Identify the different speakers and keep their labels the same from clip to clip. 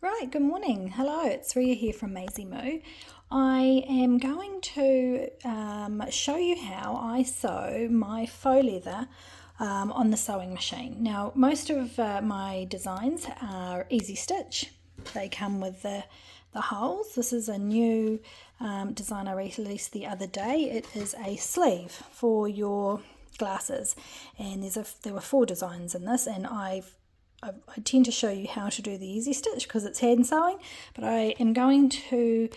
Speaker 1: Right, good morning. Hello, it's Ria here from Maisie Moo. I am going to show you how I sew my faux leather on the sewing machine. Now, most of my designs are easy stitch. They come with the holes. This is a new design I released the other day. It is a sleeve for your glasses, and there were 4 designs in this, and I tend to show you how to do the easy stitch because it's hand sewing, but I am going to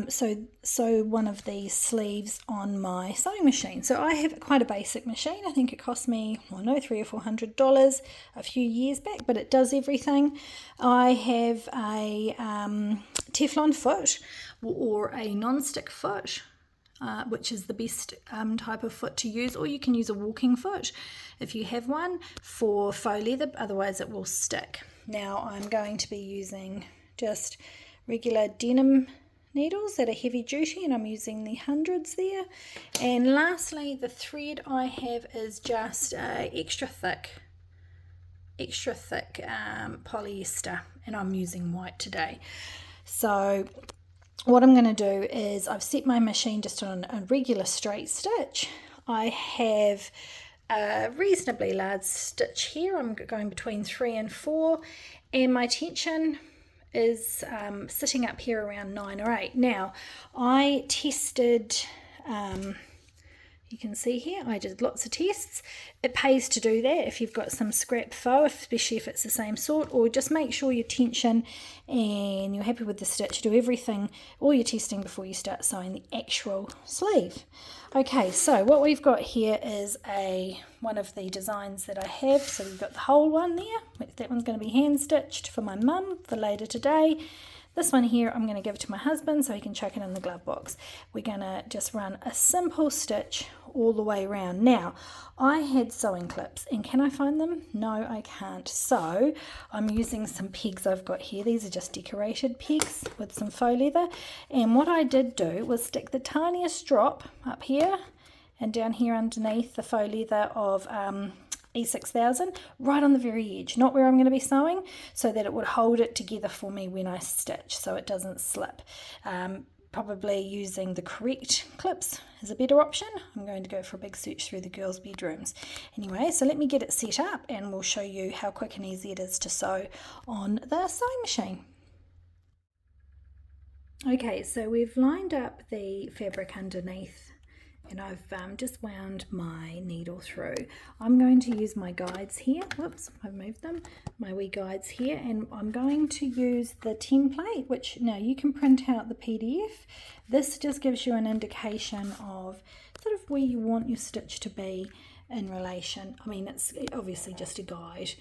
Speaker 1: sew one of these sleeves on my sewing machine. So I have quite a basic machine. I think it cost me, $300 or $400 a few years back, but it does everything. I have a Teflon foot or a non-stick foot, which is the best type of foot to use, or you can use a walking foot if you have one for faux leather, otherwise it will stick. Now I'm going to be using just regular denim needles that are heavy duty, and I'm using the hundreds there. And lastly, the thread I have is just extra thick polyester, and I'm using white today. So what I'm going to do is I've set my machine just on a regular straight stitch. I have a reasonably large stitch here. I'm going between 3 and 4, and my tension is sitting up here around 9 or 8. Now, I tested, you can see here, I did lots of tests. It pays to do that if you've got some scrap faux, especially if it's the same sort, or just make sure your tension and you're happy with the stitch. Do everything, all your testing before you start sewing the actual sleeve. Okay, so what we've got here is one of the designs that I have. So we've got the whole one there. That one's going to be hand stitched for my mum for later today. This one here I'm going to give it to my husband so he can chuck it in the glove box. We're going to just run a simple stitch all the way around. Now, I had sewing clips, and can I find them? No, I can't. So I'm using some pegs I've got here. These are just decorated pegs with some faux leather. And what I did do was stick the tiniest drop up here and down here underneath the faux leather of E6000 right on the very edge, not where I'm going to be sewing, so that it would hold it together for me when I stitch so it doesn't slip. Probably using the correct clips is a better option. I'm going to go for a big search through the girls' bedrooms. Anyway, so let me get it set up and we'll show you how quick and easy it is to sew on the sewing machine. Okay, so we've lined up the fabric underneath, and I've just wound my needle through. I'm going to use my guides here. Whoops, I've moved them. My wee guides here, and I'm going to use the template, which now you can print out the PDF. This just gives you an indication of sort of where you want your stitch to be in relation. I mean, it's obviously just a guide.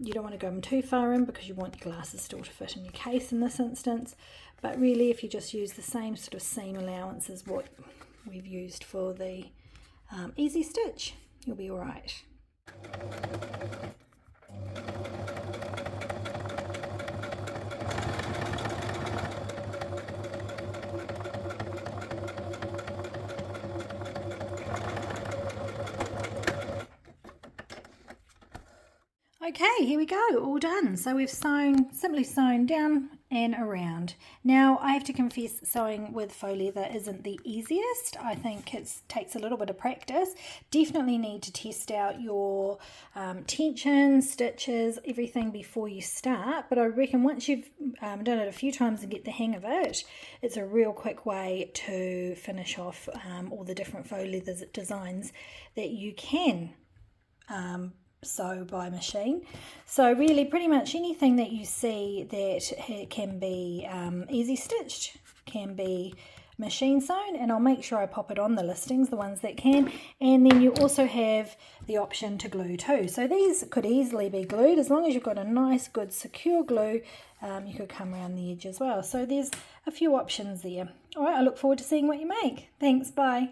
Speaker 1: You don't want to go too far in because you want your glasses still to fit in your case in this instance. But really, if you just use the same sort of seam allowance as what we've used for the easy stitch, you'll be all right. Okay, here we go, all done. So we've simply sewn down and around. Now, I have to confess, sewing with faux leather isn't the easiest. I think it takes a little bit of practice. Definitely need to test out your tension, stitches, everything before you start. But I reckon once you've done it a few times and get the hang of it, it's a real quick way to finish off all the different faux leather designs that you can sew by machine. So really pretty much anything that you see that can be easy stitched can be machine sewn, and I'll make sure I pop it on the listings, the ones that can. And then you also have the option to glue too. So these could easily be glued as long as you've got a nice good secure glue. You could come around the edge as well. So there's a few options there. All right, I look forward to seeing what you make. Thanks, bye.